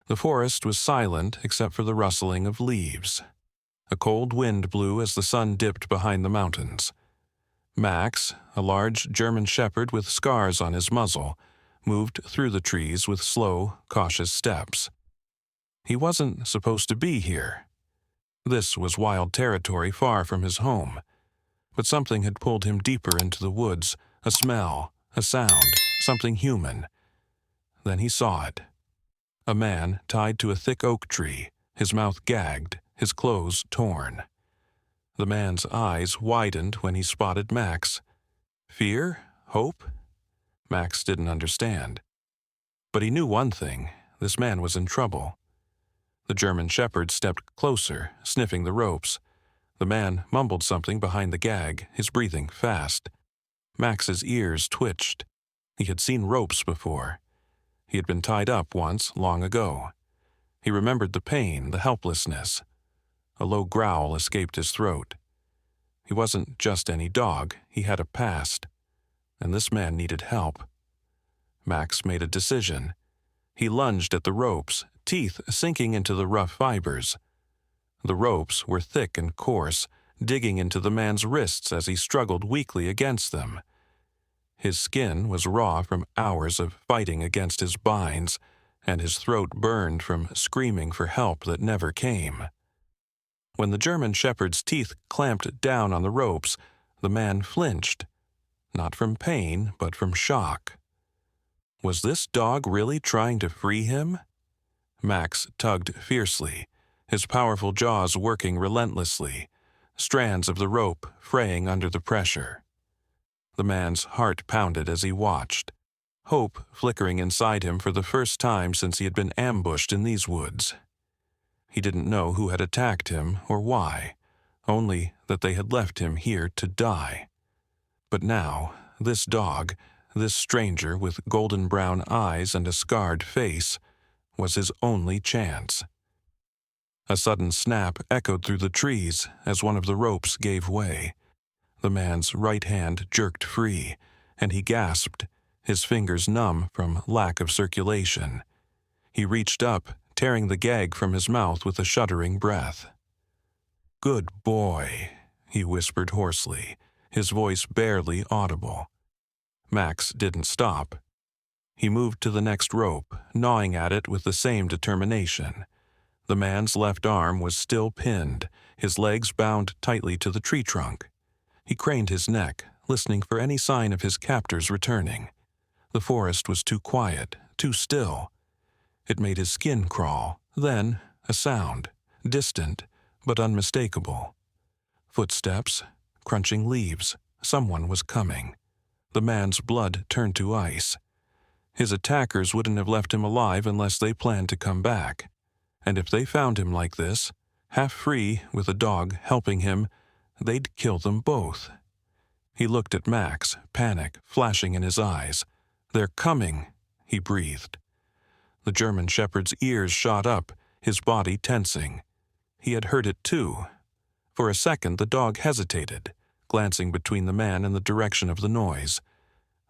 The forest was silent except for the rustling of leaves. A cold wind blew as the sun dipped behind the mountains. Max, a large German shepherd with scars on his muzzle, moved through the trees with slow, cautious steps. He wasn't supposed to be here. This was wild territory far from his home. But something had pulled him deeper into the woods, a smell, a sound, something human. Then he saw it. A man tied to a thick oak tree, his mouth gagged, his clothes torn. The man's eyes widened when he spotted Max. Fear? Hope? Max didn't understand. But he knew one thing: this man was in trouble. The German shepherd stepped closer, sniffing the ropes. The man mumbled something behind the gag, his breathing fast. Max's ears twitched. He had seen ropes before. He had been tied up once, long ago. He remembered the pain, the helplessness. A low growl escaped his throat. He wasn't just any dog, he had a past. And this man needed help. Max made a decision. He lunged at the ropes, teeth sinking into the rough fibers. The ropes were thick and coarse, digging into the man's wrists as he struggled weakly against them. His skin was raw from hours of fighting against his binds, and his throat burned from screaming for help that never came. When the German shepherd's teeth clamped down on the ropes, the man flinched, not from pain, but from shock. Was this dog really trying to free him? Max tugged fiercely, his powerful jaws working relentlessly, strands of the rope fraying under the pressure. The man's heart pounded as he watched, hope flickering inside him for the first time since he had been ambushed in these woods. He didn't know who had attacked him or why, only that they had left him here to die. But now, this dog, this stranger with golden brown eyes and a scarred face, was his only chance. A sudden snap echoed through the trees as one of the ropes gave way. The man's right hand jerked free, and he gasped, his fingers numb from lack of circulation. He reached up, tearing the gag from his mouth with a shuddering breath. "Good boy," he whispered hoarsely, his voice barely audible. Max didn't stop. He moved to the next rope, gnawing at it with the same determination. The man's left arm was still pinned, his legs bound tightly to the tree trunk. He craned his neck, listening for any sign of his captors returning. The forest was too quiet, too still. It made his skin crawl. Then, a sound, distant but unmistakable. Footsteps, crunching leaves. Someone was coming. The man's blood turned to ice. His attackers wouldn't have left him alive unless they planned to come back. And if they found him like this, half free with a dog helping him, they'd kill them both. He looked at Max, panic flashing in his eyes. "They're coming," he breathed. The German shepherd's ears shot up, his body tensing. He had heard it too. For a second the dog hesitated, glancing between the man and the direction of the noise.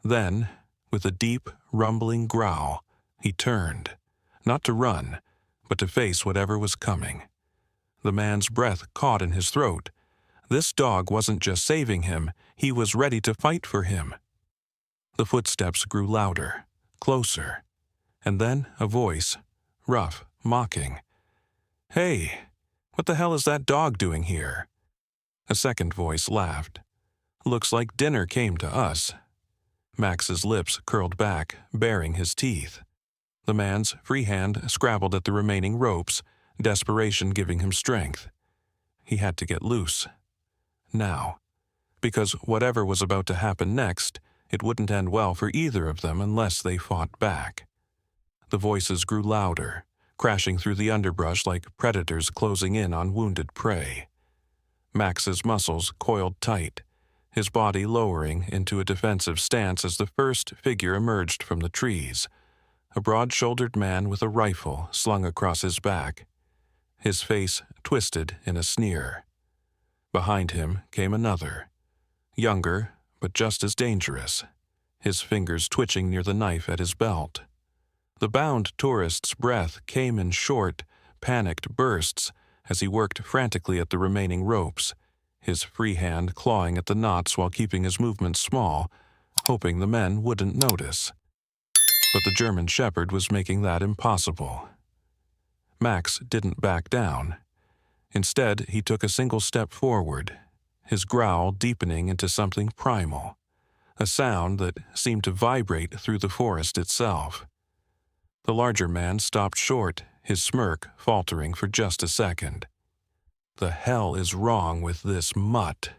Then, with a deep, rumbling growl, he turned, not to run, but to face whatever was coming. The man's breath caught in his throat. This dog wasn't just saving him, he was ready to fight for him. The footsteps grew louder, closer, and then a voice, rough, mocking. "Hey, what the hell is that dog doing here?" A second voice laughed. "Looks like dinner came to us." Max's lips curled back, baring his teeth. The man's free hand scrabbled at the remaining ropes, desperation giving him strength. He had to get loose. Now. Because whatever was about to happen next, it wouldn't end well for either of them unless they fought back. The voices grew louder, crashing through the underbrush like predators closing in on wounded prey. Max's muscles coiled tight, his body lowering into a defensive stance as the first figure emerged from the trees, a broad-shouldered man with a rifle slung across his back, his face twisted in a sneer. Behind him came another, younger but just as dangerous, his fingers twitching near the knife at his belt. The bound tourist's breath came in short, panicked bursts as he worked frantically at the remaining ropes, his free hand clawing at the knots while keeping his movements small, hoping the men wouldn't notice. But the German shepherd was making that impossible. Max didn't back down. Instead, he took a single step forward, his growl deepening into something primal, a sound that seemed to vibrate through the forest itself. The larger man stopped short, his smirk faltering for just a second. "The hell is wrong with this mutt?"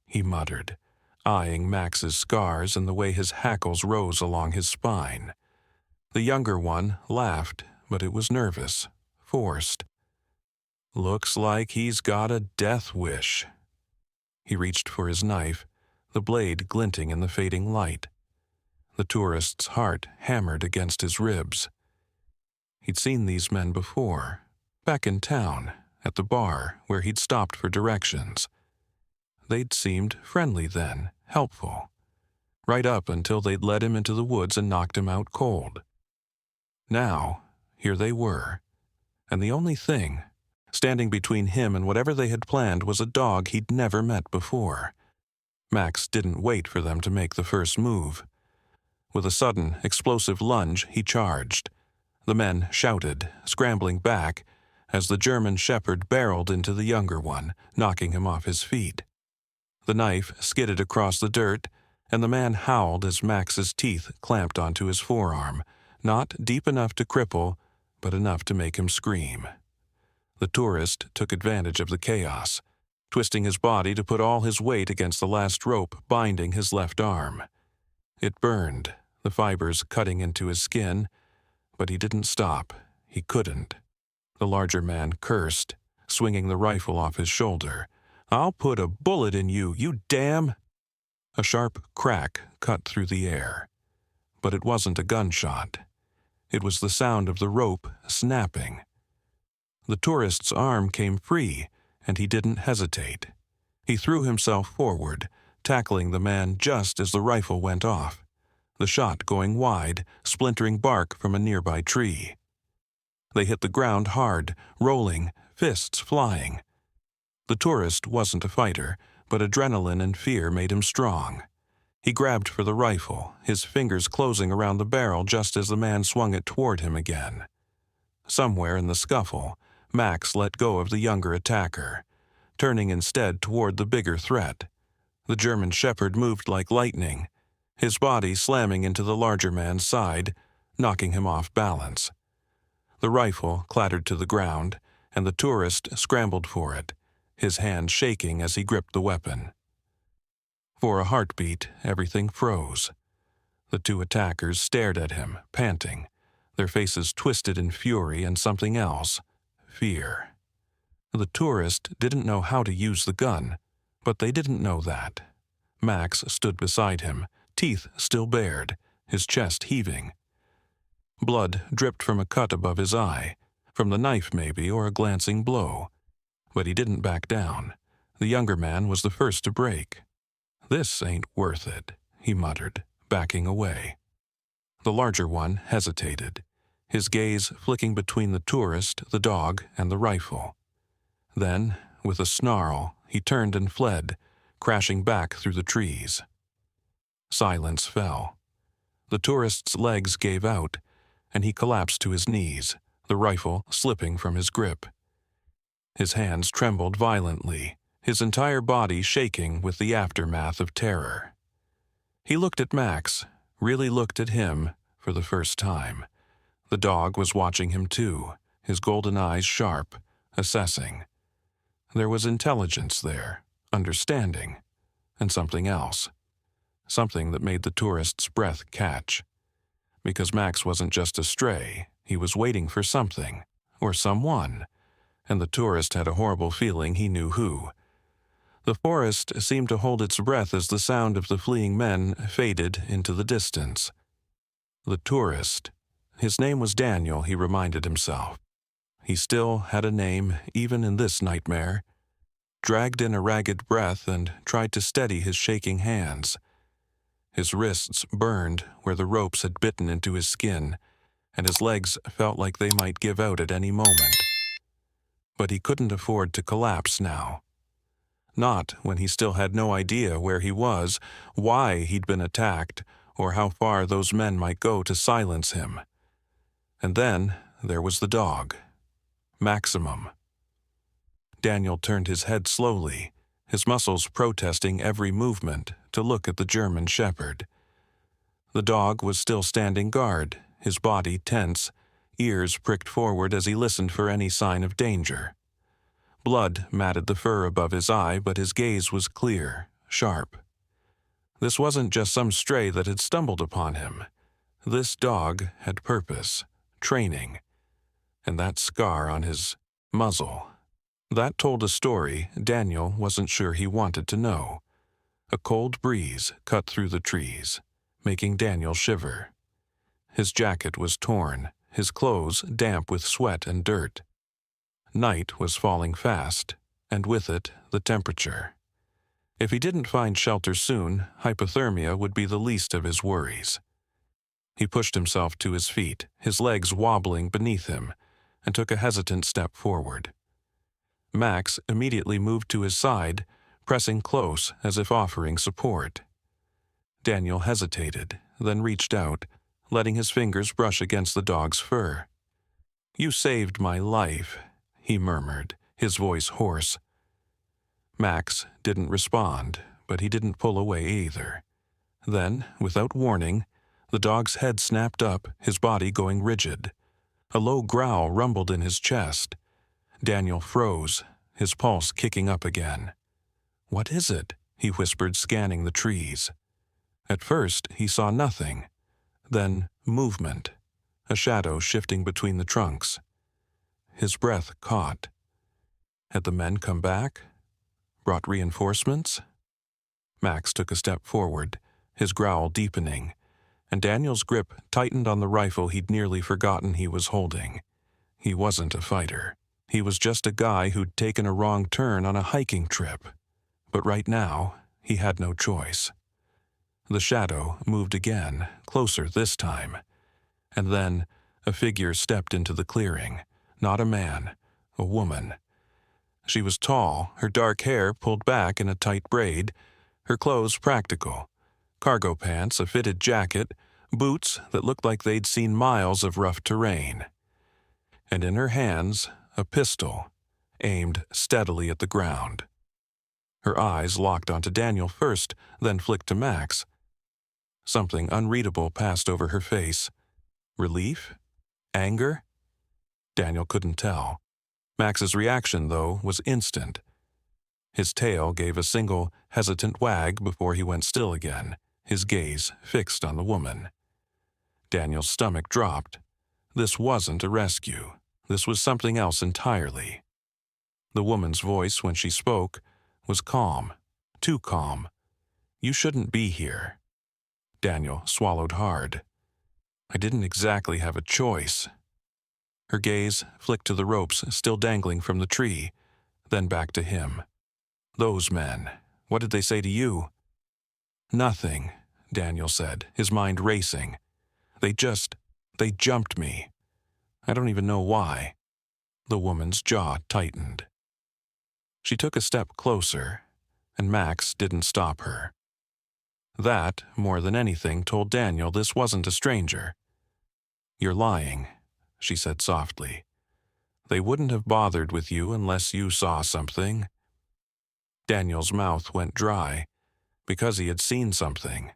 he muttered, eyeing Max's scars and the way his hackles rose along his spine. The younger one laughed, but it was nervous, forced. "Looks like he's got a death wish." He reached for his knife, the blade glinting in the fading light. The tourist's heart hammered against his ribs. He'd seen these men before, back in town, at the bar where he'd stopped for directions. They'd seemed friendly then, helpful, right up until they'd led him into the woods and knocked him out cold. Now, here they were, and the only thing standing between him and whatever they had planned was a dog he'd never met before. Max didn't wait for them to make the first move. With a sudden, explosive lunge, he charged. The men shouted, scrambling back, as the German shepherd barreled into the younger one, knocking him off his feet. The knife skidded across the dirt, and the man howled as Max's teeth clamped onto his forearm, not deep enough to cripple, but enough to make him scream. The tourist took advantage of the chaos, twisting his body to put all his weight against the last rope binding his left arm. It burned, the fibers cutting into his skin, but he didn't stop. He couldn't. The larger man cursed, swinging the rifle off his shoulder. "I'll put a bullet in you, you damn—" A sharp crack cut through the air. But it wasn't a gunshot. It was the sound of the rope snapping. The tourist's arm came free, and he didn't hesitate. He threw himself forward, tackling the man just as the rifle went off, the shot going wide, splintering bark from a nearby tree. They hit the ground hard, rolling, fists flying. The tourist wasn't a fighter, but adrenaline and fear made him strong. He grabbed for the rifle, his fingers closing around the barrel just as the man swung it toward him again. Somewhere in the scuffle, Max let go of the younger attacker, turning instead toward the bigger threat. The German shepherd moved like lightning, his body slamming into the larger man's side, knocking him off balance. The rifle clattered to the ground, and the tourist scrambled for it, his hand shaking as he gripped the weapon. For a heartbeat, everything froze. The two attackers stared at him, panting, their faces twisted in fury and something else, fear. The tourist didn't know how to use the gun, but they didn't know that. Max stood beside him, teeth still bared, his chest heaving. Blood dripped from a cut above his eye, from the knife maybe, or a glancing blow. But he didn't back down. The younger man was the first to break. "This ain't worth it," he muttered, backing away. The larger one hesitated, his gaze flicking between the tourist, the dog, and the rifle. Then, with a snarl, he turned and fled, crashing back through the trees. Silence fell. The tourist's legs gave out, and he collapsed to his knees, the rifle slipping from his grip. His hands trembled violently, his entire body shaking with the aftermath of terror. He looked at Max, really looked at him, for the first time. The dog was watching him too, his golden eyes sharp, assessing. There was intelligence there, understanding, and something else. Something that made the tourist's breath catch. Because Max wasn't just a stray, he was waiting for something, or someone, and the tourist had a horrible feeling he knew who. The forest seemed to hold its breath as the sound of the fleeing men faded into the distance. The tourist. His name was Daniel, he reminded himself. He still had a name, even in this nightmare. Dragged in a ragged breath and tried to steady his shaking hands. His wrists burned where the ropes had bitten into his skin, and his legs felt like they might give out at any moment. But he couldn't afford to collapse now. Not when he still had no idea where he was, why he'd been attacked, or how far those men might go to silence him. And then there was the dog. Maximum. Daniel turned his head slowly, his muscles protesting every movement, to look at the German shepherd. The dog was still standing guard, his body tense, ears pricked forward as he listened for any sign of danger. Blood matted the fur above his eye, but his gaze was clear, sharp. This wasn't just some stray that had stumbled upon him. This dog had purpose, training, and that scar on his muzzle. That told a story Daniel wasn't sure he wanted to know. A cold breeze cut through the trees, making Daniel shiver. His jacket was torn, his clothes damp with sweat and dirt. Night was falling fast, and with it, the temperature. If he didn't find shelter soon, hypothermia would be the least of his worries. He pushed himself to his feet, his legs wobbling beneath him, and took a hesitant step forward. Max immediately moved to his side, pressing close as if offering support. Daniel hesitated, then reached out, letting his fingers brush against the dog's fur. "You saved my life," he murmured, his voice hoarse. Max didn't respond, but he didn't pull away either. Then, without warning, the dog's head snapped up, his body going rigid. A low growl rumbled in his chest. Daniel froze, his pulse kicking up again. "What is it?" he whispered, scanning the trees. At first, he saw nothing. Then, movement, a shadow shifting between the trunks. His breath caught. Had the men come back? Brought reinforcements? Max took a step forward, his growl deepening, and Daniel's grip tightened on the rifle he'd nearly forgotten he was holding. He wasn't a fighter. He was just a guy who'd taken a wrong turn on a hiking trip. But right now, he had no choice. The shadow moved again, closer this time. And then, a figure stepped into the clearing. Not a man, a woman. She was tall, her dark hair pulled back in a tight braid, her clothes practical. Cargo pants, a fitted jacket, boots that looked like they'd seen miles of rough terrain. And in her hands, a pistol, aimed steadily at the ground. Her eyes locked onto Daniel first, then flicked to Max. Something unreadable passed over her face. Relief? Anger? Daniel couldn't tell. Max's reaction, though, was instant. His tail gave a single, hesitant wag before he went still again, his gaze fixed on the woman. Daniel's stomach dropped. This wasn't a rescue. This was something else entirely. The woman's voice, when she spoke, was calm, too calm. "You shouldn't be here." Daniel swallowed hard. "I didn't exactly have a choice." Her gaze flicked to the ropes still dangling from the tree, then back to him. "Those men, what did they say to you?" "Nothing," Daniel said, his mind racing. They jumped me. I don't even know why." The woman's jaw tightened. She took a step closer, and Max didn't stop her. That, more than anything, told Daniel this wasn't a stranger. "You're lying," she said softly. "They wouldn't have bothered with you unless you saw something." Daniel's mouth went dry, because he had seen something.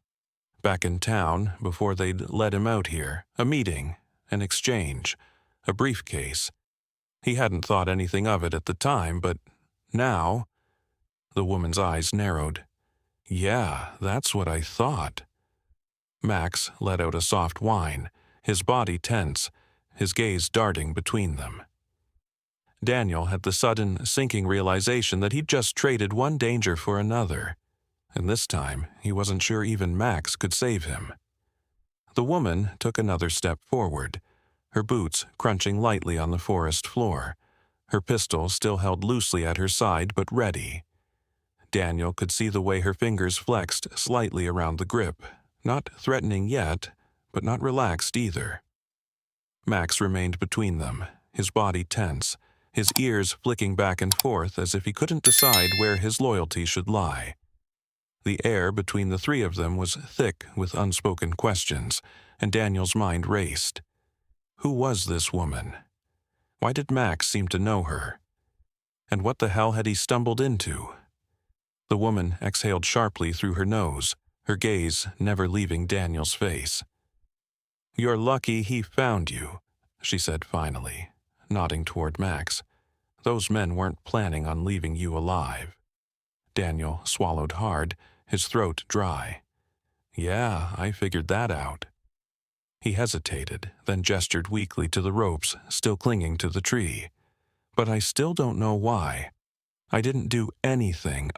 Back in town, before they'd let him out here, a meeting, an exchange, a briefcase. He hadn't thought anything of it at the time, but now... The woman's eyes narrowed. "Yeah, that's what I thought." Max let out a soft whine, his body tense, his gaze darting between them. Daniel had the sudden, sinking realization that he'd just traded one danger for another, and this time he wasn't sure even Max could save him. The woman took another step forward, her boots crunching lightly on the forest floor, her pistol still held loosely at her side but ready. Daniel could see the way her fingers flexed slightly around the grip, not threatening yet, but not relaxed either. Max remained between them, his body tense, his ears flicking back and forth as if he couldn't decide where his loyalty should lie. The air between the three of them was thick with unspoken questions, and Daniel's mind raced. Who was this woman? Why did Max seem to know her? And what the hell had he stumbled into? The woman exhaled sharply through her nose, her gaze never leaving Daniel's face. "You're lucky he found you," she said finally, nodding toward Max. "Those men weren't planning on leaving you alive." Daniel swallowed hard, his throat dry. "Yeah, I figured that out." He hesitated, then gestured weakly to the ropes still clinging to the tree. "But I still don't know why. I didn't do anything,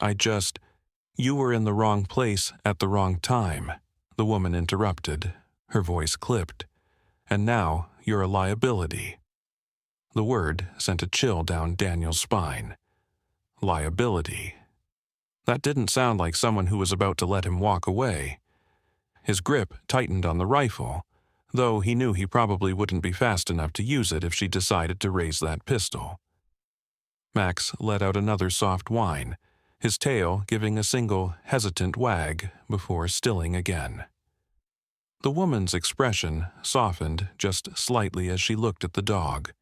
You were in the wrong place at the wrong time," the woman interrupted, her voice clipped. "And now you're a liability." The word sent a chill down Daniel's spine. Liability. That didn't sound like someone who was about to let him walk away. His grip tightened on the rifle, though he knew he probably wouldn't be fast enough to use it if she decided to raise that pistol. Max let out another soft whine, his tail giving a single hesitant wag before stilling again. The woman's expression softened just slightly as she looked at the dog,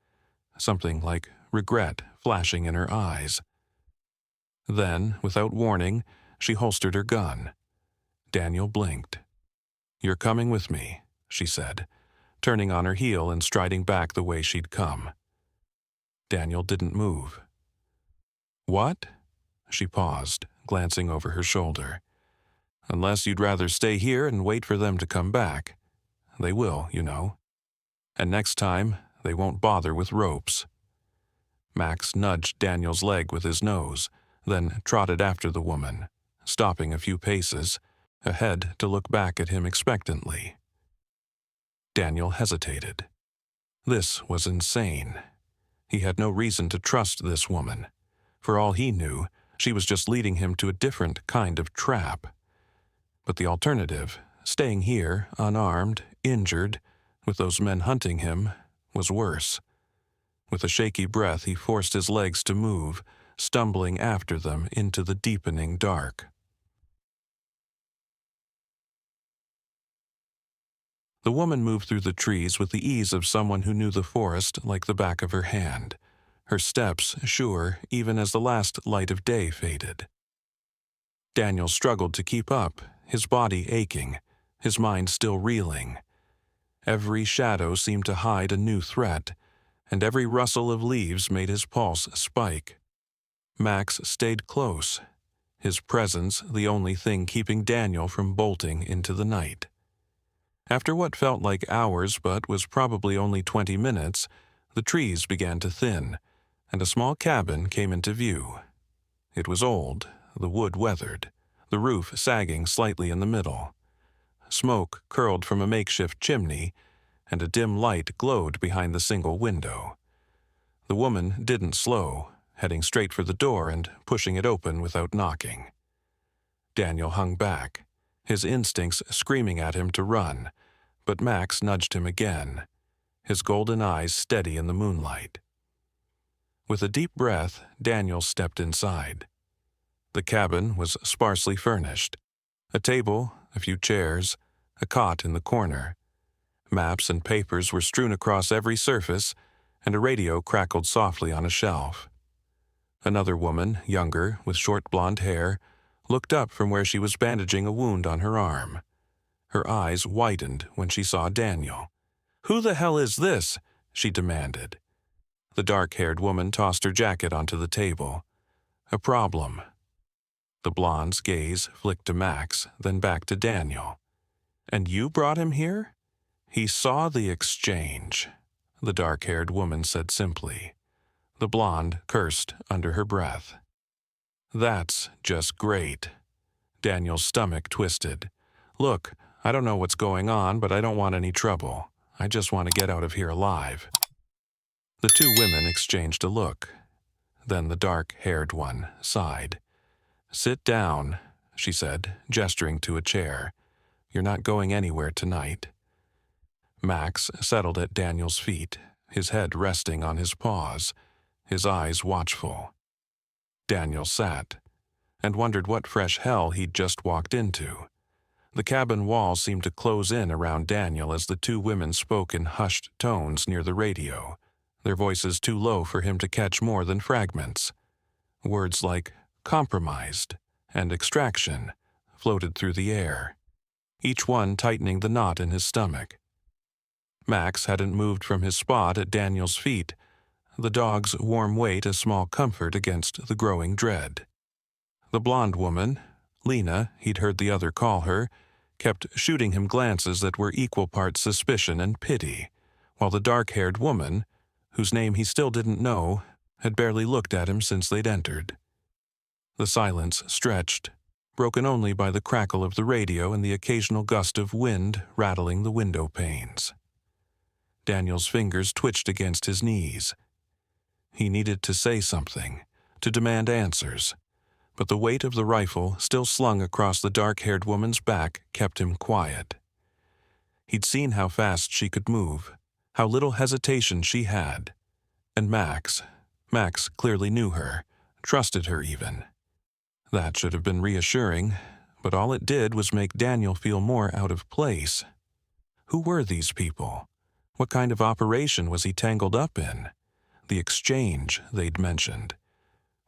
something like regret flashing in her eyes. Then, without warning, she holstered her gun. Daniel blinked. "You're coming with me," she said, turning on her heel and striding back the way she'd come. Daniel didn't move. "What?" She paused, glancing over her shoulder. "Unless you'd rather stay here and wait for them to come back. They will, you know. And next time, they won't bother with ropes." Max nudged Daniel's leg with his nose, then trotted after the woman, stopping a few paces, ahead to look back at him expectantly. Daniel hesitated. This was insane. He had no reason to trust this woman. For all he knew, she was just leading him to a different kind of trap. But the alternative, staying here, unarmed, injured, with those men hunting him, was worse. With a shaky breath, he forced his legs to move, stumbling after them into the deepening dark. The woman moved through the trees with the ease of someone who knew the forest like the back of her hand, her steps sure even as the last light of day faded. Daniel struggled to keep up, his body aching, his mind still reeling. Every shadow seemed to hide a new threat, and every rustle of leaves made his pulse spike. Max stayed close, his presence the only thing keeping Daniel from bolting into the night. After what felt like hours but was probably only 20 minutes, the trees began to thin, and a small cabin came into view. It was old, the wood weathered, the roof sagging slightly in the middle. Smoke curled from a makeshift chimney, and a dim light glowed behind the single window. The woman didn't slow, heading straight for the door and pushing it open without knocking. Daniel hung back, his instincts screaming at him to run, but Max nudged him again, his golden eyes steady in the moonlight. With a deep breath, Daniel stepped inside. The cabin was sparsely furnished. A table, a few chairs, a cot in the corner. Maps and papers were strewn across every surface, and a radio crackled softly on a shelf. Another woman, younger, with short blonde hair, looked up from where she was bandaging a wound on her arm. Her eyes widened when she saw Daniel. "Who the hell is this?" she demanded. The dark-haired woman tossed her jacket onto the table. "A problem." The blonde's gaze flicked to Max, then back to Daniel. "And you brought him here?" "He saw the exchange," the dark-haired woman said simply. The blonde cursed under her breath. "That's just great." Daniel's stomach twisted. "Look, I don't know what's going on, but I don't want any trouble. I just want to get out of here alive." The two women exchanged a look. Then the dark-haired one sighed. "Sit down," she said, gesturing to a chair. "You're not going anywhere tonight." Max settled at Daniel's feet, his head resting on his paws, his eyes watchful. Daniel sat, and wondered what fresh hell he'd just walked into. The cabin walls seemed to close in around Daniel as the two women spoke in hushed tones near the radio, their voices too low for him to catch more than fragments. Words like compromised and extraction floated through the air, each one tightening the knot in his stomach. Max hadn't moved from his spot at Daniel's feet, the dog's warm weight a small comfort against the growing dread. The blonde woman, Lena, he'd heard the other call her, kept shooting him glances that were equal parts suspicion and pity, while the dark-haired woman, whose name he still didn't know, had barely looked at him since they'd entered. The silence stretched, broken only by the crackle of the radio and the occasional gust of wind rattling the window panes. Daniel's fingers twitched against his knees. He needed to say something, to demand answers, but the weight of the rifle still slung across the dark-haired woman's back kept him quiet. He'd seen how fast she could move, how little hesitation she had, and Max clearly knew her, trusted her even. That should have been reassuring, but all it did was make Daniel feel more out of place. Who were these people? What kind of operation was he tangled up in? The exchange they'd mentioned.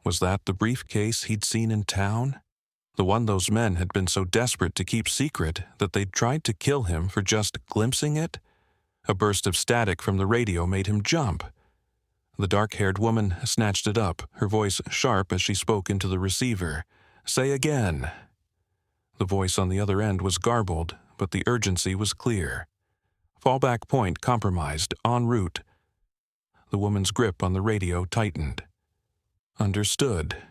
Was that the briefcase he'd seen in town? The one those men had been so desperate to keep secret that they'd tried to kill him for just glimpsing it? A burst of static from the radio made him jump. The dark-haired woman snatched it up, her voice sharp as she spoke into the receiver. "Say again." The voice on the other end was garbled, but the urgency was clear. Fallback point compromised, en route. The woman's grip on the radio tightened. Understood.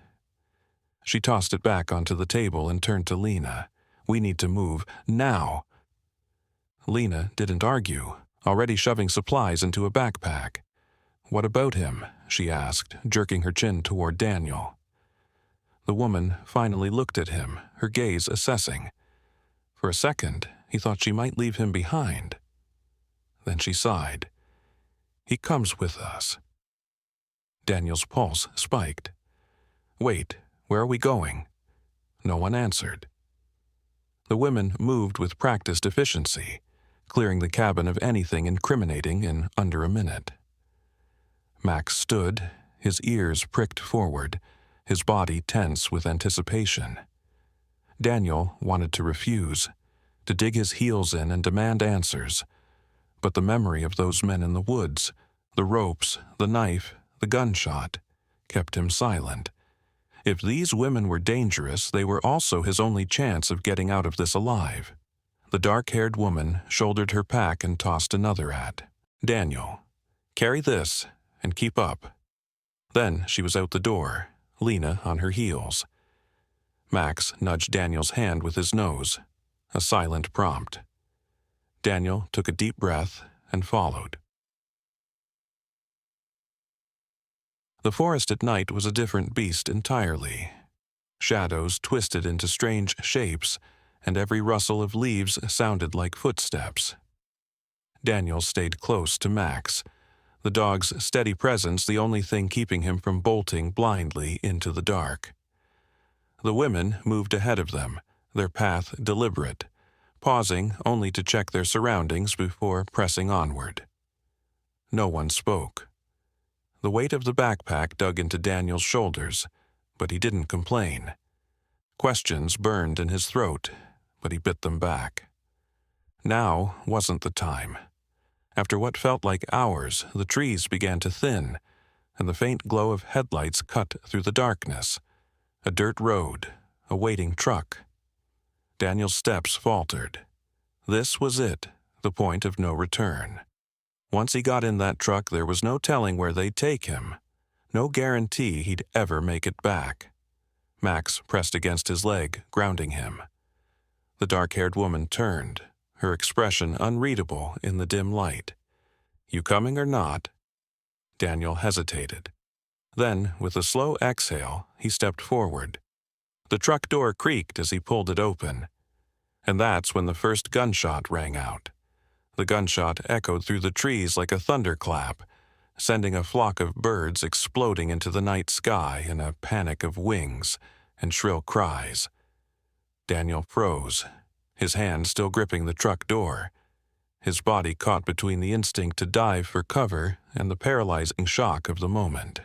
She tossed it back onto the table and turned to Lena. "We need to move, now." Lena didn't argue, already shoving supplies into a backpack. "What about him?" she asked, jerking her chin toward Daniel. The woman finally looked at him, her gaze assessing. For a second, he thought she might leave him behind. Then she sighed. "He comes with us." Daniel's pulse spiked. "Wait, where are we going?" No one answered. The women moved with practiced efficiency, clearing the cabin of anything incriminating in under a minute. Max stood, his ears pricked forward, his body tense with anticipation. Daniel wanted to refuse, to dig his heels in and demand answers, but the memory of those men in the woods, the ropes, the knife, the gunshot, kept him silent. If these women were dangerous, they were also his only chance of getting out of this alive. The dark-haired woman shouldered her pack and tossed another at Daniel. "Carry this, and keep up." Then she was out the door, Lena on her heels. Max nudged Daniel's hand with his nose, a silent prompt. Daniel took a deep breath and followed. The forest at night was a different beast entirely. Shadows twisted into strange shapes, and every rustle of leaves sounded like footsteps. Daniel stayed close to Max, the dog's steady presence the only thing keeping him from bolting blindly into the dark. The women moved ahead of them, their path deliberate, pausing only to check their surroundings before pressing onward. No one spoke. The weight of the backpack dug into Daniel's shoulders, but he didn't complain. Questions burned in his throat, but he bit them back. Now wasn't the time. After what felt like hours, the trees began to thin, and the faint glow of headlights cut through the darkness. A dirt road, a waiting truck. Daniel's steps faltered. This was it, the point of no return. Once he got in that truck, there was no telling where they'd take him. No guarantee he'd ever make it back. Max pressed against his leg, grounding him. The dark-haired woman turned, her expression unreadable in the dim light. "You coming or not?" Daniel hesitated. Then, with a slow exhale, he stepped forward. The truck door creaked as he pulled it open. And that's when the first gunshot rang out. The gunshot echoed through the trees like a thunderclap, sending a flock of birds exploding into the night sky in a panic of wings and shrill cries. Daniel froze, his hand still gripping the truck door, his body caught between the instinct to dive for cover and the paralyzing shock of the moment.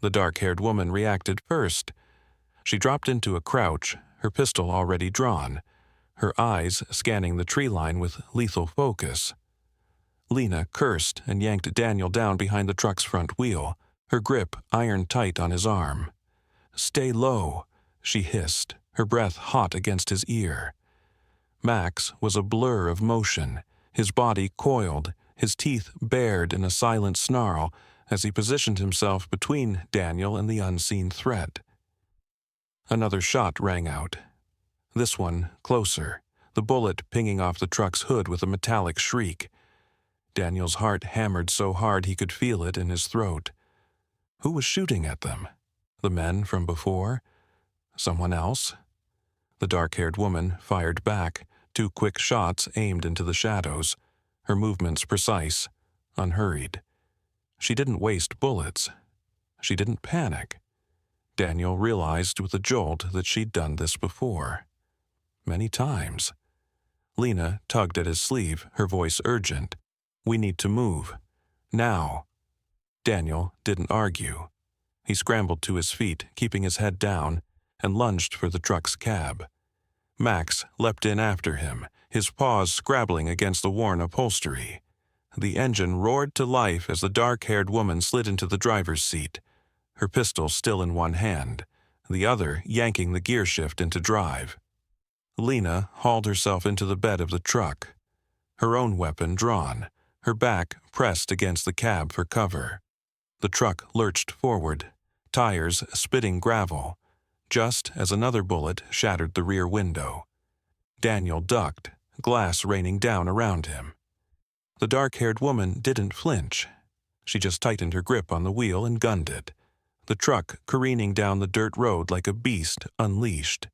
The dark-haired woman reacted first. She dropped into a crouch, her pistol already drawn, her eyes scanning the tree line with lethal focus. Lena cursed and yanked Daniel down behind the truck's front wheel, her grip iron tight on his arm. "Stay low," she hissed, her breath hot against his ear. Max was a blur of motion, his body coiled, his teeth bared in a silent snarl as he positioned himself between Daniel and the unseen threat. Another shot rang out. This one closer, the bullet pinging off the truck's hood with a metallic shriek. Daniel's heart hammered so hard he could feel it in his throat. Who was shooting at them? The men from before? Someone else? The dark-haired woman fired back, 2 quick shots aimed into the shadows, her movements precise, unhurried. She didn't waste bullets. She didn't panic. Daniel realized with a jolt that she'd done this before. Many times. Lena tugged at his sleeve, her voice urgent. "We need to move. Now." Daniel didn't argue. He scrambled to his feet, keeping his head down, and lunged for the truck's cab. Max leapt in after him, his paws scrabbling against the worn upholstery. The engine roared to life as the dark-haired woman slid into the driver's seat, her pistol still in one hand, the other yanking the gear shift into drive. Lena hauled herself into the bed of the truck, her own weapon drawn, her back pressed against the cab for cover. The truck lurched forward, tires spitting gravel, just as another bullet shattered the rear window. Daniel ducked, glass raining down around him. The dark-haired woman didn't flinch. She just tightened her grip on the wheel and gunned it, the truck careening down the dirt road like a beast unleashed.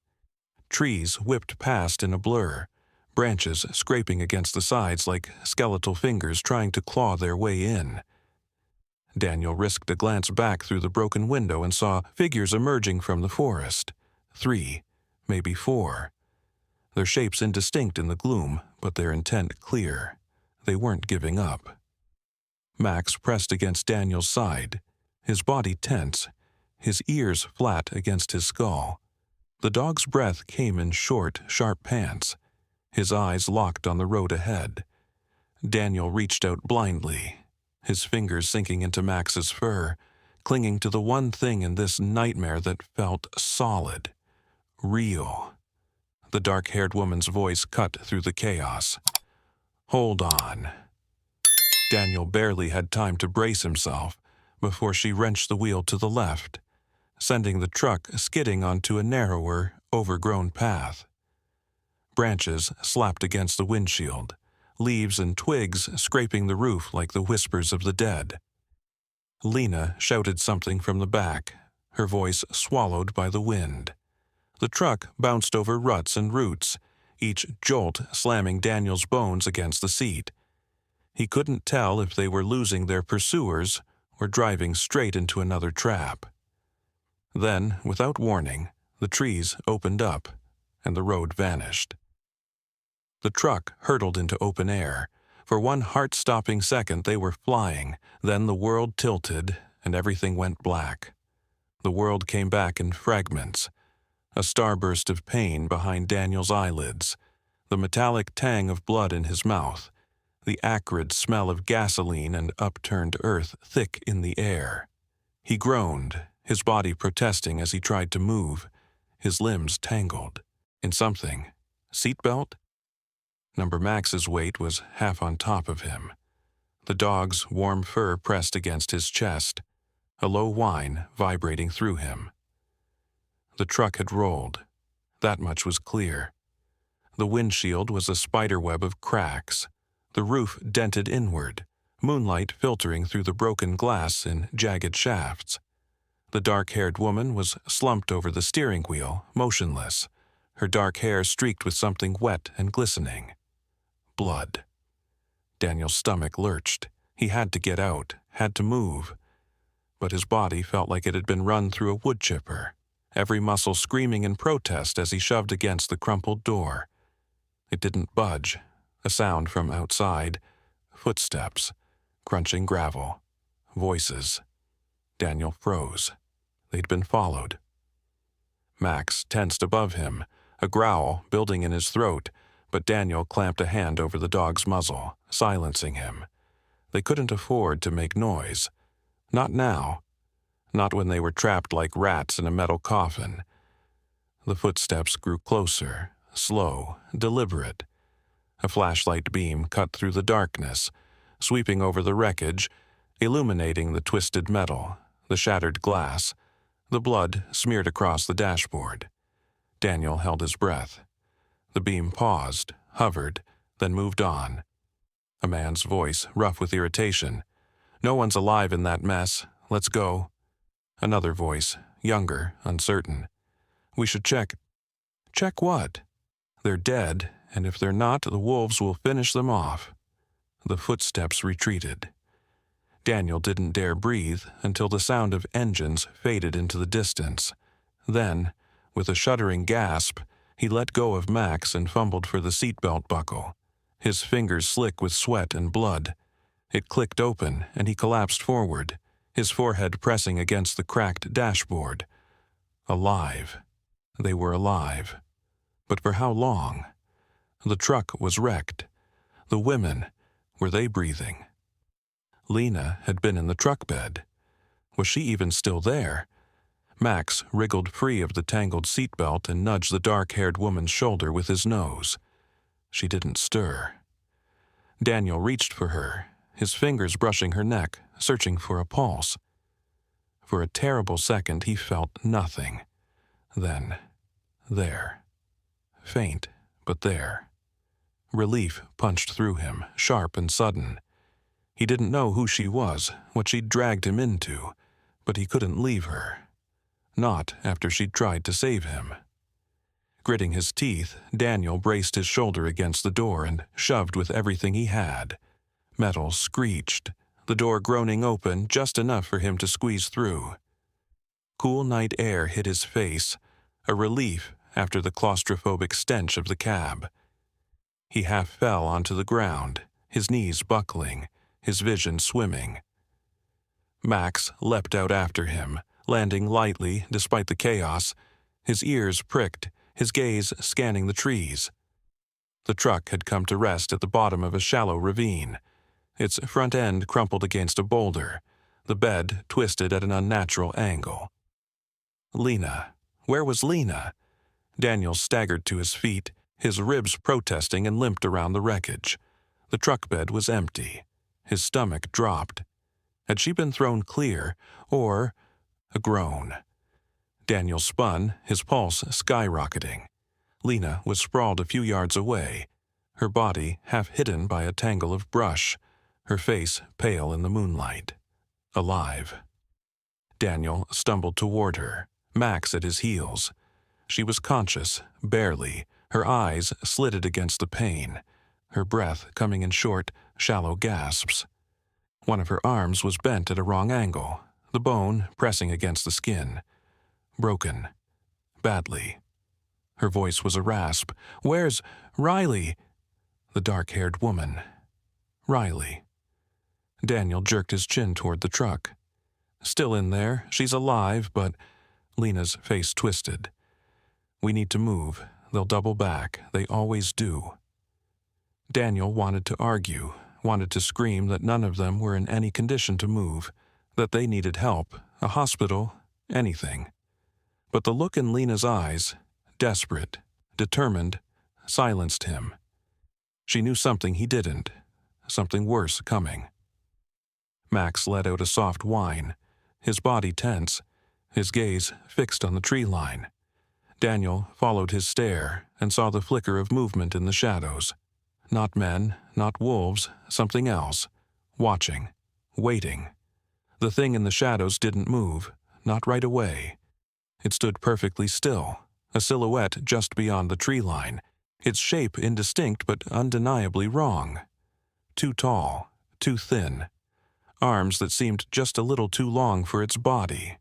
Trees whipped past in a blur, branches scraping against the sides like skeletal fingers trying to claw their way in. Daniel risked a glance back through the broken window and saw figures emerging from the forest. 3, maybe 4. Their shapes indistinct in the gloom, but their intent clear. They weren't giving up. Max pressed against Daniel's side, his body tense, his ears flat against his skull. The dog's breath came in short, sharp pants, his eyes locked on the road ahead. Daniel reached out blindly, his fingers sinking into Max's fur, clinging to the one thing in this nightmare that felt solid, real. The dark-haired woman's voice cut through the chaos. "Hold on." Daniel barely had time to brace himself before she wrenched the wheel to the left, sending the truck skidding onto a narrower, overgrown path. Branches slapped against the windshield, leaves and twigs scraping the roof like the whispers of the dead. Lena shouted something from the back, her voice swallowed by the wind. The truck bounced over ruts and roots, each jolt slamming Daniel's bones against the seat. He couldn't tell if they were losing their pursuers or driving straight into another trap. Then, without warning, the trees opened up and the road vanished. The truck hurtled into open air. For one heart-stopping second they were flying, then the world tilted and everything went black. The world came back in fragments, a starburst of pain behind Daniel's eyelids, the metallic tang of blood in his mouth, the acrid smell of gasoline and upturned earth thick in the air. He groaned, his body protesting as he tried to move, his limbs tangled. In something. Seatbelt? Number Max's weight was half on top of him. The dog's warm fur pressed against his chest, a low whine vibrating through him. The truck had rolled. That much was clear. The windshield was a spiderweb of cracks, the roof dented inward, moonlight filtering through the broken glass in jagged shafts. The dark-haired woman was slumped over the steering wheel, motionless, her dark hair streaked with something wet and glistening. Blood. Daniel's stomach lurched. He had to get out, had to move. But his body felt like it had been run through a wood chipper, every muscle screaming in protest as he shoved against the crumpled door. It didn't budge. A sound from outside. Footsteps. Crunching gravel. Voices. Daniel froze. They'd been followed. Max tensed above him, a growl building in his throat, but Daniel clamped a hand over the dog's muzzle, silencing him. They couldn't afford to make noise. Not now. Not when they were trapped like rats in a metal coffin. The footsteps grew closer, slow, deliberate. A flashlight beam cut through the darkness, sweeping over the wreckage, illuminating the twisted metal, the shattered glass, the blood smeared across the dashboard. Daniel held his breath. The beam paused, hovered, then moved on. A man's voice, rough with irritation. "No one's alive in that mess. Let's go." Another voice, younger, uncertain. "We should check." "Check what?" "They're dead, and if they're not, the wolves will finish them off." The footsteps retreated. Daniel didn't dare breathe until the sound of engines faded into the distance. Then, with a shuddering gasp, he let go of Max and fumbled for the seatbelt buckle. His fingers slick with sweat and blood. It clicked open, and he collapsed forward, his forehead pressing against the cracked dashboard. Alive. They were alive. But for how long? The truck was wrecked. The women, were they breathing? Lena had been in the truck bed. Was she even still there? Max wriggled free of the tangled seatbelt and nudged the dark-haired woman's shoulder with his nose. She didn't stir. Daniel reached for her, his fingers brushing her neck, searching for a pulse. For a terrible second he felt nothing. Then, there. Faint, but there. Relief punched through him, sharp and sudden. He didn't know who she was, what she'd dragged him into, but he couldn't leave her. Not after she'd tried to save him. Gritting his teeth, Daniel braced his shoulder against the door and shoved with everything he had. Metal screeched, the door groaning open just enough for him to squeeze through. Cool night air hit his face, a relief after the claustrophobic stench of the cab. He half fell onto the ground, his knees buckling, his vision swimming. Max leapt out after him, landing lightly despite the chaos, his ears pricked, his gaze scanning the trees. The truck had come to rest at the bottom of a shallow ravine. Its front end crumpled against a boulder, the bed twisted at an unnatural angle. Lena. Where was Lena? Daniel staggered to his feet, his ribs protesting, and limped around the wreckage. The truck bed was empty. His stomach dropped. Had she been thrown clear, or... A groan. Daniel spun, his pulse skyrocketing. Lena was sprawled a few yards away, her body half hidden by a tangle of brush, her face pale in the moonlight. Alive. Daniel stumbled toward her, Max at his heels. She was conscious, barely, her eyes slitted against the pane, her breath coming in short, shallow gasps. One of her arms was bent at a wrong angle, the bone pressing against the skin. Broken. Badly. Her voice was a rasp. "Where's Riley?" The dark-haired woman. Riley. Daniel jerked his chin toward the truck. "Still in there. She's alive, but..." Lena's face twisted. "We need to move. They'll double back. They always do." Daniel wanted to argue, wanted to scream that none of them were in any condition to move, that they needed help, a hospital, anything. But the look in Lena's eyes, desperate, determined, silenced him. She knew something he didn't, something worse coming. Max let out a soft whine, his body tense, his gaze fixed on the tree line. Daniel followed his stare and saw the flicker of movement in the shadows. Not men, not wolves, something else. Watching. Waiting. The thing in the shadows didn't move, not right away. It stood perfectly still, a silhouette just beyond the tree line, its shape indistinct but undeniably wrong. too tall, too thin, arms that seemed just a little too long for its body.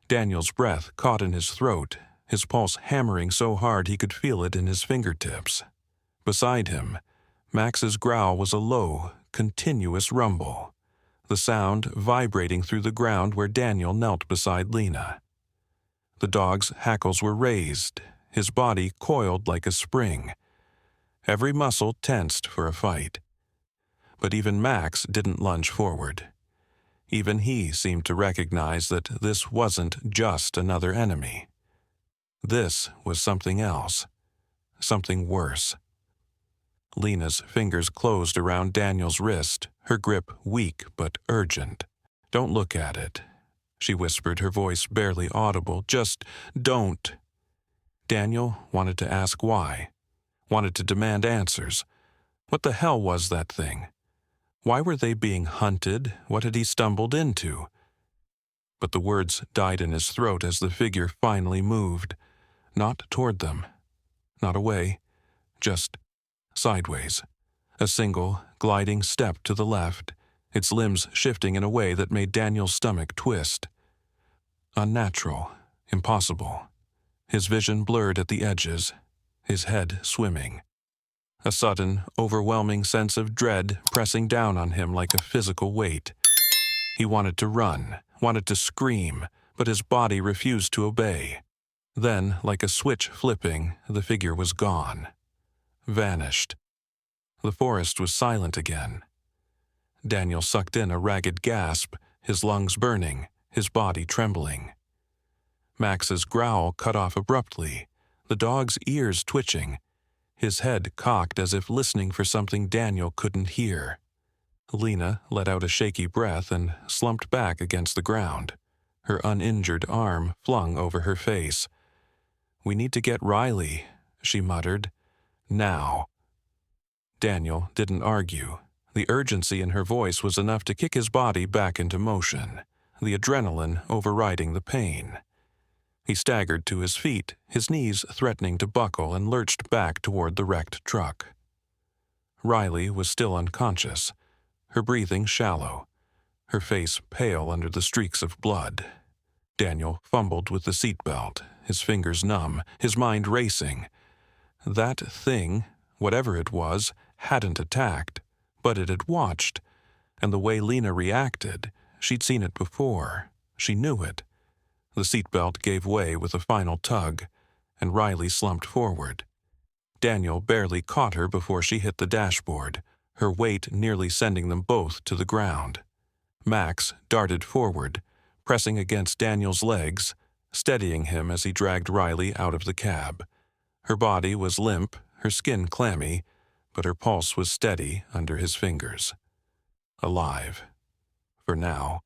Daniel's breath caught in his throat, his pulse hammering so hard he could feel it in his fingertips. Beside him, Max's growl was a low, continuous rumble, the sound vibrating through the ground where Daniel knelt beside Lena. The dog's hackles were raised, his body coiled like a spring, every muscle tensed for a fight. But even Max didn't lunge forward. Even he seemed to recognize that this wasn't just another enemy. This was something else, something worse. Lena's fingers closed around Daniel's wrist, her grip weak but urgent. "Don't look at it," she whispered, her voice barely audible. "Just don't." Daniel wanted to ask why, wanted to demand answers. What the hell was that thing? Why were they being hunted? What had he stumbled into? But the words died in his throat as the figure finally moved. Not toward them, not away, just sideways. A single, gliding step to the left, its limbs shifting in a way that made Daniel's stomach twist. Unnatural, impossible. His vision blurred at the edges, his head swimming. A sudden, overwhelming sense of dread pressing down on him like a physical weight. He wanted to run, wanted to scream, but his body refused to obey. Then, like a switch flipping, the figure was gone. Vanished. The forest was silent again. Daniel sucked in a ragged gasp, his lungs burning, his body trembling. Max's growl cut off abruptly, the dog's ears twitching, his head cocked as if listening for something Daniel couldn't hear. Lena let out a shaky breath and slumped back against the ground, her uninjured arm flung over her face. "We need to get Riley," she muttered. "Now." Daniel didn't argue. The urgency in her voice was enough to kick his body back into motion, the adrenaline overriding the pain. He staggered to his feet, his knees threatening to buckle, and lurched back toward the wrecked truck. Riley was still unconscious, her breathing shallow, her face pale under the streaks of blood. Daniel fumbled with the seatbelt, his fingers numb, his mind racing. That thing, whatever it was, hadn't attacked, but it had watched, and the way Lena reacted, she'd seen it before. She knew it. The seatbelt gave way with a final tug, and Riley slumped forward. Daniel barely caught her before she hit the dashboard, her weight nearly sending them both to the ground. Max darted forward, pressing against Daniel's legs, steadying him as he dragged Riley out of the cab. Her body was limp, her skin clammy, but her pulse was steady under his fingers. Alive. For now.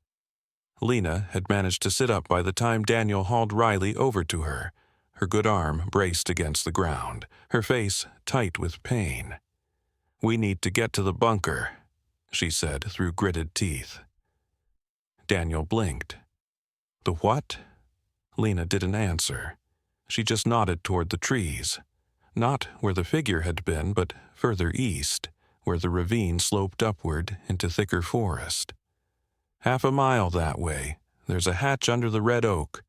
Lena had managed to sit up by the time Daniel hauled Riley over to her, her good arm braced against the ground, her face tight with pain. "We need to get to the bunker," she said through gritted teeth. Daniel blinked. "The what?" Lena didn't answer. She just nodded toward the trees. Not where the figure had been, but further east, where the ravine sloped upward into thicker forest. "Half a mile that way. There's a hatch under the red oak.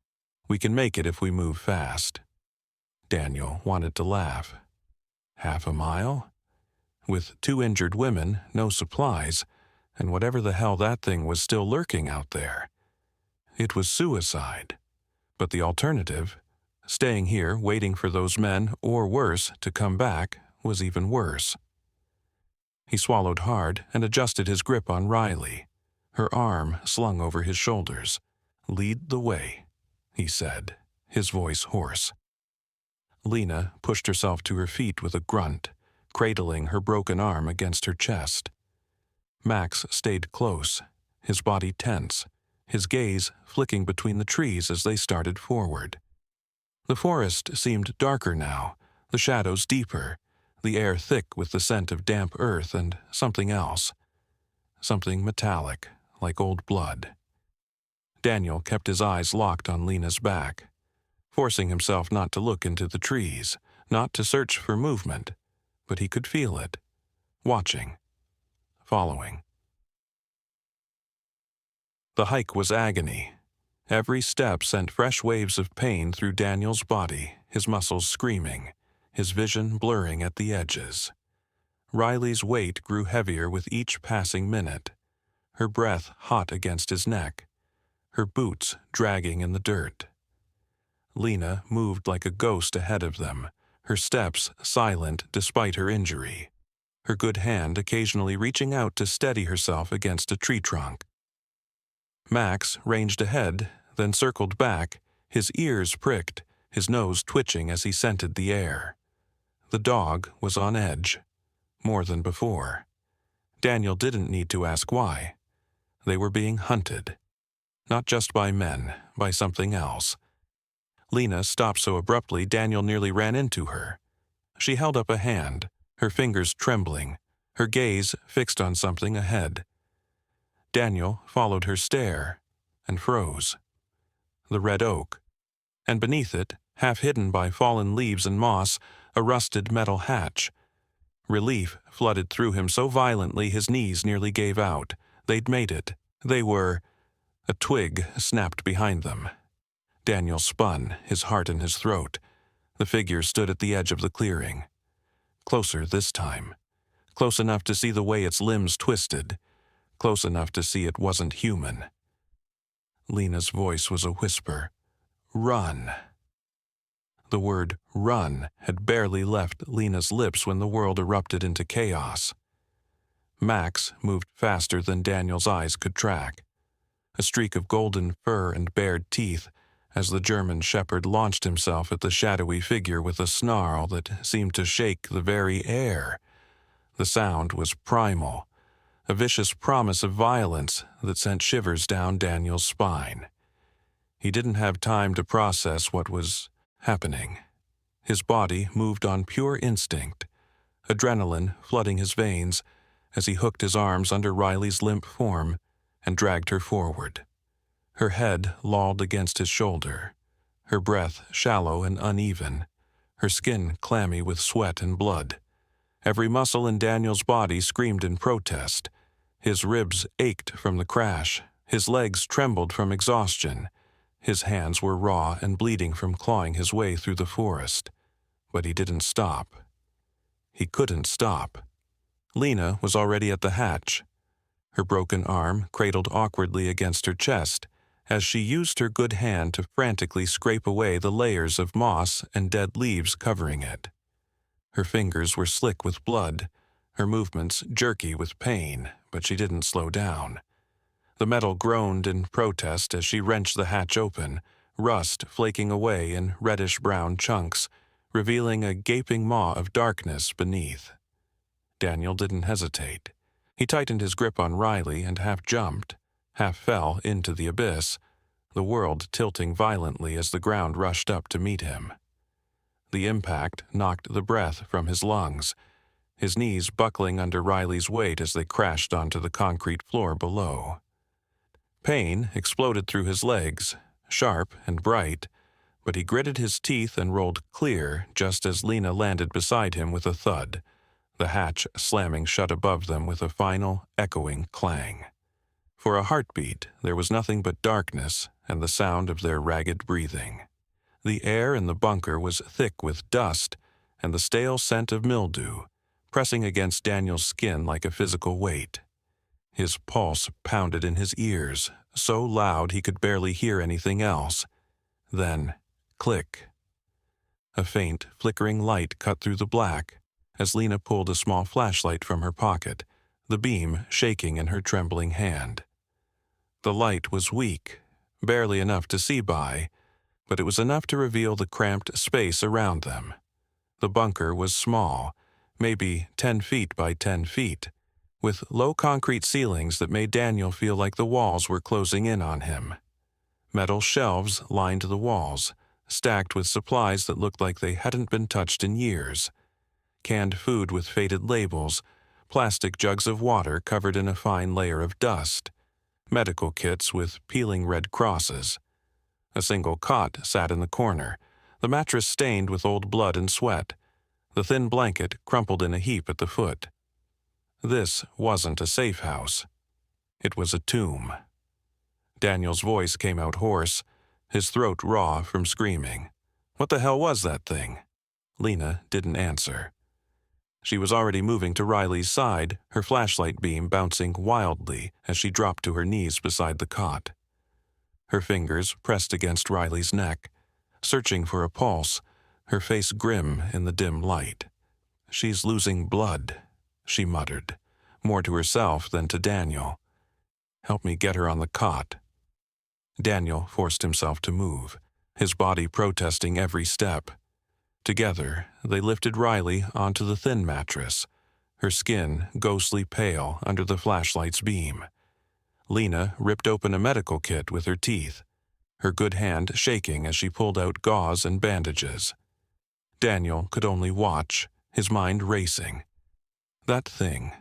We can make it if we move fast." Daniel wanted to laugh. Half a mile? With 2 injured women, no supplies, and whatever the hell that thing was still lurking out there. It was suicide. But the alternative, staying here waiting for those men, or worse, to come back, was even worse. He swallowed hard and adjusted his grip on Riley, her arm slung over his shoulders. "Lead the way," he said, his voice hoarse. Lena pushed herself to her feet with a grunt, cradling her broken arm against her chest. Max stayed close, his body tense, his gaze flicking between the trees as they started forward. The forest seemed darker now, the shadows deeper, the air thick with the scent of damp earth and something else. Something metallic, like old blood. Daniel kept his eyes locked on Lena's back, forcing himself not to look into the trees, not to search for movement, but he could feel it, watching. following. The hike was agony. Every step sent fresh waves of pain through Daniel's body, his muscles screaming, his vision blurring at the edges. Riley's weight grew heavier with each passing minute, her breath hot against his neck, her boots dragging in the dirt. Lena moved like a ghost ahead of them, her steps silent despite her injury, her good hand occasionally reaching out to steady herself against a tree trunk. Max ranged ahead, then circled back, his ears pricked, his nose twitching as he scented the air. The dog was on edge, more than before. Daniel didn't need to ask why. They were being hunted. Not just by men, by something else. Lena stopped so abruptly Daniel nearly ran into her. She held up a hand, her fingers trembling, her gaze fixed on something ahead. Daniel followed her stare and froze. The red oak, and beneath it, half hidden by fallen leaves and moss, a rusted metal hatch. Relief flooded through him so violently his knees nearly gave out. They'd made it. They were... A twig snapped behind them. Daniel spun, his heart in his throat. The figure stood at the edge of the clearing. Closer this time. Close enough to see the way its limbs twisted. Close enough to see it wasn't human. Lena's voice was a whisper. Run. The word run had barely left Lena's lips when the world erupted into chaos. Max moved faster than Daniel's eyes could track. A streak of golden fur and bared teeth as the German shepherd launched himself at the shadowy figure with a snarl that seemed to shake the very air. The sound was primal, a vicious promise of violence that sent shivers down Daniel's spine. He didn't have time to process what was happening. His body moved on pure instinct, adrenaline flooding his veins as he hooked his arms under Riley's limp form and dragged her forward. Her head lolled against his shoulder, her breath shallow and uneven, her skin clammy with sweat and blood. Every muscle in Daniel's body screamed in protest. His ribs ached from the crash, his legs trembled from exhaustion. His hands were raw and bleeding from clawing his way through the forest. But he didn't stop. He couldn't stop. Lena was already at the hatch. Her broken arm cradled awkwardly against her chest as she used her good hand to frantically scrape away the layers of moss and dead leaves covering it. Her fingers were slick with blood, her movements jerky with pain, but she didn't slow down. The metal groaned in protest as she wrenched the hatch open, rust flaking away in reddish-brown chunks, revealing a gaping maw of darkness beneath. Daniel didn't hesitate. He tightened his grip on Riley and half jumped, half fell into the abyss, the world tilting violently as the ground rushed up to meet him. The impact knocked the breath from his lungs, his knees buckling under Riley's weight as they crashed onto the concrete floor below. Pain exploded through his legs, sharp and bright, but he gritted his teeth and rolled clear just as Lena landed beside him with a thud, the hatch slamming shut above them with a final, echoing clang. For a heartbeat, there was nothing but darkness and the sound of their ragged breathing. The air in the bunker was thick with dust and the stale scent of mildew, pressing against Daniel's skin like a physical weight. His pulse pounded in his ears, so loud he could barely hear anything else. Then, click. A faint, flickering light cut through the black as Lena pulled a small flashlight from her pocket, the beam shaking in her trembling hand. The light was weak, barely enough to see by, but it was enough to reveal the cramped space around them. The bunker was small, maybe 10 feet by 10 feet, with low concrete ceilings that made Daniel feel like the walls were closing in on him. Metal shelves lined the walls, stacked with supplies that looked like they hadn't been touched in years. Canned food with faded labels, plastic jugs of water covered in a fine layer of dust, medical kits with peeling red crosses. A single cot sat in the corner, the mattress stained with old blood and sweat, the thin blanket crumpled in a heap at the foot. This wasn't a safe house. It was a tomb. Daniel's voice came out hoarse, his throat raw from screaming. What the hell was that thing? Lena didn't answer. She was already moving to Riley's side, her flashlight beam bouncing wildly as she dropped to her knees beside the cot. Her fingers pressed against Riley's neck, searching for a pulse, her face grim in the dim light. "She's losing blood," she muttered, more to herself than to Daniel. "Help me get her on the cot." Daniel forced himself to move, his body protesting every step. Together, they lifted Riley onto the thin mattress, her skin ghostly pale under the flashlight's beam. Lena ripped open a medical kit with her teeth, her good hand shaking as she pulled out gauze and bandages. Daniel could only watch, his mind racing. That thing,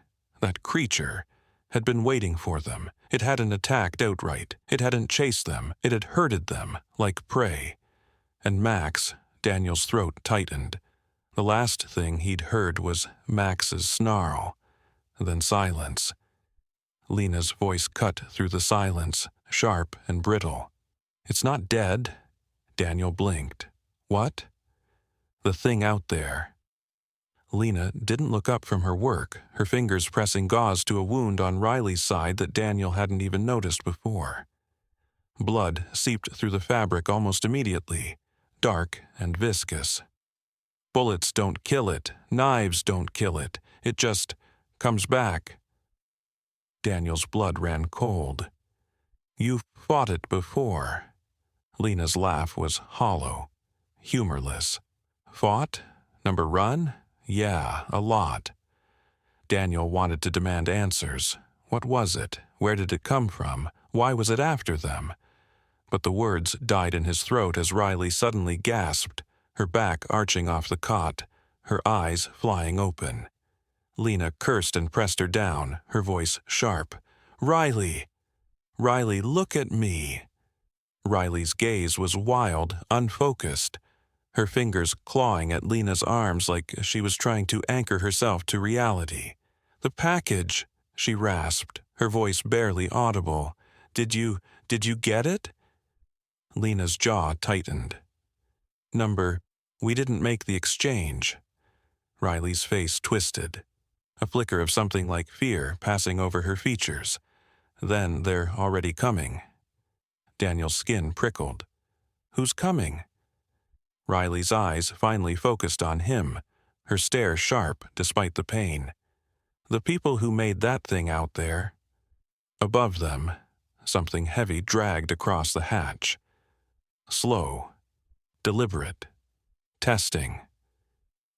that creature, had been waiting for them. It hadn't attacked outright. It hadn't chased them. It had herded them like prey. And Max, Daniel's throat tightened. The last thing he'd heard was Max's snarl, then silence. Lena's voice cut through the silence, sharp and brittle. "It's not dead." Daniel blinked. "What?" "The thing out there." Lena didn't look up from her work, her fingers pressing gauze to a wound on Riley's side that Daniel hadn't even noticed before. Blood seeped through the fabric almost immediately, dark and viscous. "Bullets don't kill it. Knives don't kill it. It just comes back." Daniel's blood ran cold. "You've fought it before." Lena's laugh was hollow, humorless. "Fought? Number run? Yeah, a lot." Daniel wanted to demand answers. What was it? Where did it come from? Why was it after them? But the words died in his throat as Riley suddenly gasped, her back arching off the cot, her eyes flying open. Lena cursed and pressed her down, her voice sharp. "Riley! Riley, look at me!" Riley's gaze was wild, unfocused, her fingers clawing at Lena's arms like she was trying to anchor herself to reality. "The package," she rasped, her voice barely audible. Did you get it?" Lena's jaw tightened. We didn't make the exchange." Riley's face twisted, a flicker of something like fear passing over her features. "Then they're already coming." Daniel's skin prickled. "Who's coming?" Riley's eyes finally focused on him, her stare sharp despite the pain. "The people who made that thing out there." Above them, something heavy dragged across the hatch. Slow, deliberate, testing.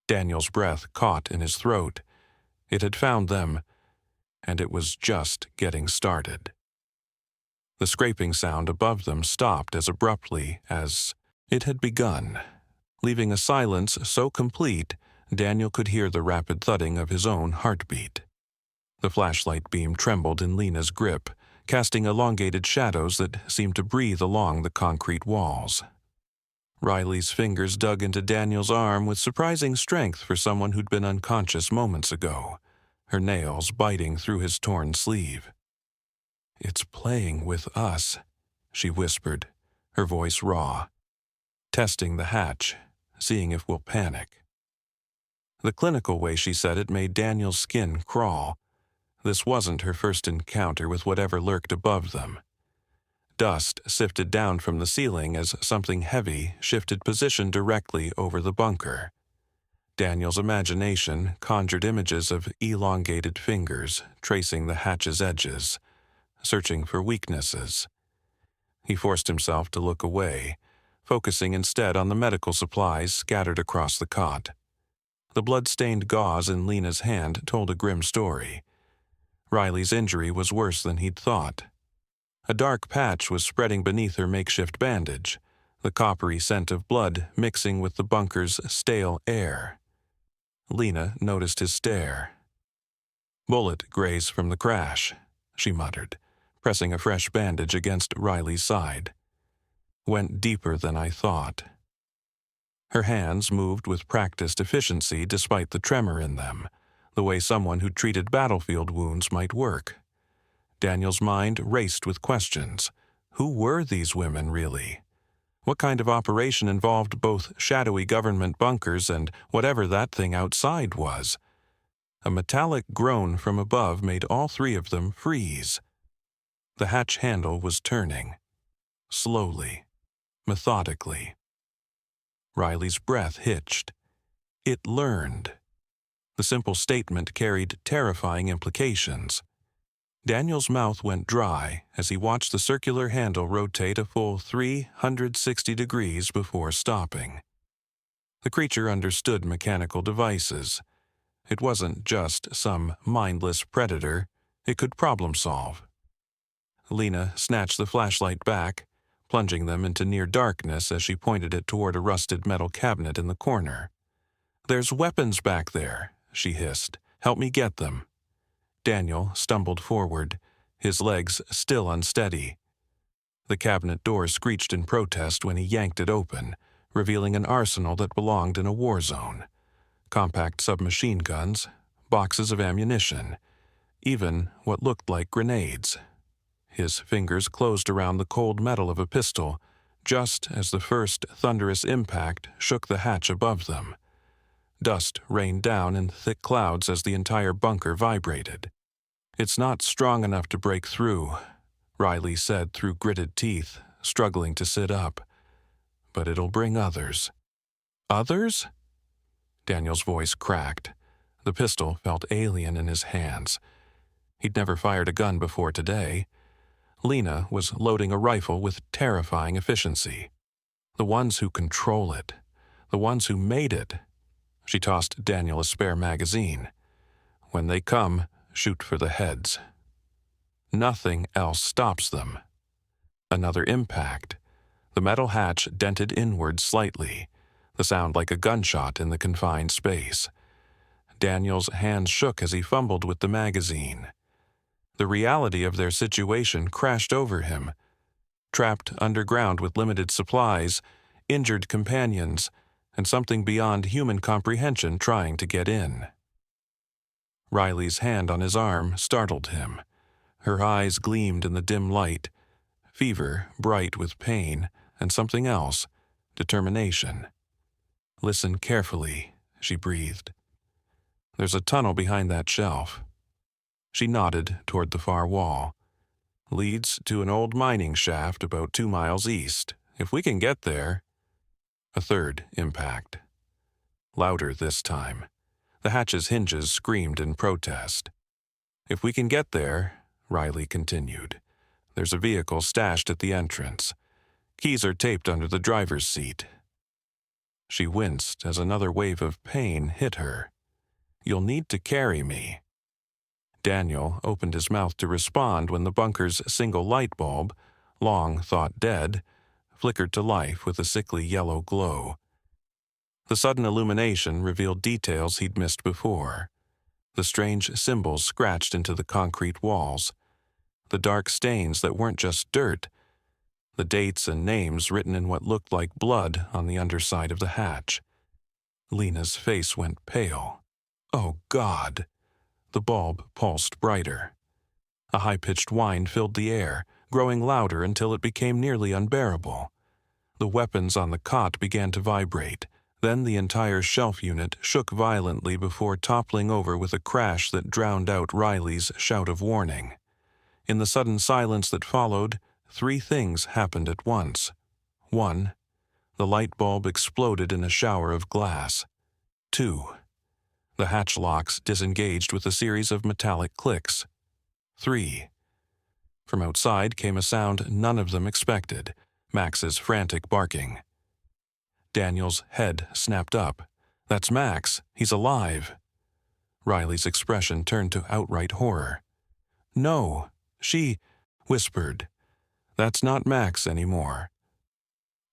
Daniel's breath caught in his throat. It had found them, and it was just getting started. The scraping sound above them stopped as abruptly as it had begun, leaving a silence so complete Daniel could hear the rapid thudding of his own heartbeat. The flashlight beam trembled in Lena's grip, casting elongated shadows that seemed to breathe along the concrete walls. Riley's fingers dug into Daniel's arm with surprising strength for someone who'd been unconscious moments ago, her nails biting through his torn sleeve. "It's playing with us," she whispered, her voice raw. "Testing the hatch, seeing if we'll panic." The clinical way she said it made Daniel's skin crawl. This wasn't her first encounter with whatever lurked above them. Dust sifted down from the ceiling as something heavy shifted position directly over the bunker. Daniel's imagination conjured images of elongated fingers tracing the hatch's edges, searching for weaknesses. He forced himself to look away, focusing instead on the medical supplies scattered across the cot. The blood-stained gauze in Lena's hand told a grim story. Riley's injury was worse than he'd thought. A dark patch was spreading beneath her makeshift bandage, the coppery scent of blood mixing with the bunker's stale air. Lena noticed his stare. "Bullet grazed from the crash," she muttered, pressing a fresh bandage against Riley's side. "Went deeper than I thought." Her hands moved with practiced efficiency despite the tremor in them, the way someone who treated battlefield wounds might work. Daniel's mind raced with questions. Who were these women, really? What kind of operation involved both shadowy government bunkers and whatever that thing outside was? A metallic groan from above made all three of them freeze. The hatch handle was turning. Slowly. Methodically. Riley's breath hitched. It learned. The simple statement carried terrifying implications. Daniel's mouth went dry as he watched the circular handle rotate a full 360 degrees before stopping. The creature understood mechanical devices. It wasn't just some mindless predator. It could problem solve. Lena snatched the flashlight back, plunging them into near darkness as she pointed it toward a rusted metal cabinet in the corner. "There's weapons back there," she hissed. "Help me get them." Daniel stumbled forward, his legs still unsteady. The cabinet door screeched in protest when he yanked it open, revealing an arsenal that belonged in a war zone. Compact submachine guns, boxes of ammunition, even what looked like grenades. His fingers closed around the cold metal of a pistol, just as the first thunderous impact shook the hatch above them. Dust rained down in thick clouds as the entire bunker vibrated. "It's not strong enough to break through," Riley said through gritted teeth, struggling to sit up. "But it'll bring others." "Others?" Daniel's voice cracked. The pistol felt alien in his hands. He'd never fired a gun before today. Lena was loading a rifle with terrifying efficiency. The ones who control it. The ones who made it. She tossed Daniel a spare magazine. "When they come, shoot for the heads. Nothing else stops them." Another impact. The metal hatch dented inward slightly, the sound like a gunshot in the confined space. Daniel's hands shook as he fumbled with the magazine. The reality of their situation crashed over him. Trapped underground with limited supplies, injured companions, and something beyond human comprehension trying to get in. Riley's hand on his arm startled him. Her eyes gleamed in the dim light, fever bright with pain, and something else, determination. "Listen carefully," she breathed. "There's a tunnel behind that shelf." She nodded toward the far wall. "Leads to an old mining shaft about 2 miles east. If we can get there—" A third impact. Louder this time. The hatch's hinges screamed in protest. "If we can get there," Riley continued, "there's a vehicle stashed at the entrance. Keys are taped under the driver's seat." She winced as another wave of pain hit her. "You'll need to carry me." Daniel opened his mouth to respond when the bunker's single light bulb, long thought dead, flickered to life with a sickly yellow glow. The sudden illumination revealed details he'd missed before. The strange symbols scratched into the concrete walls. The dark stains that weren't just dirt. The dates and names written in what looked like blood on the underside of the hatch. Lena's face went pale. "Oh, God!" The bulb pulsed brighter. A high-pitched whine filled the air, growing louder until it became nearly unbearable. The weapons on the cot began to vibrate. Then the entire shelf unit shook violently before toppling over with a crash that drowned out Riley's shout of warning. In the sudden silence that followed, 3 things happened at once. 1. The light bulb exploded in a shower of glass. 2. The hatch locks disengaged with a series of metallic clicks. 3. From outside came a sound none of them expected, Max's frantic barking. Daniel's head snapped up. "That's Max. He's alive." Riley's expression turned to outright horror. "No, she whispered. That's not Max anymore."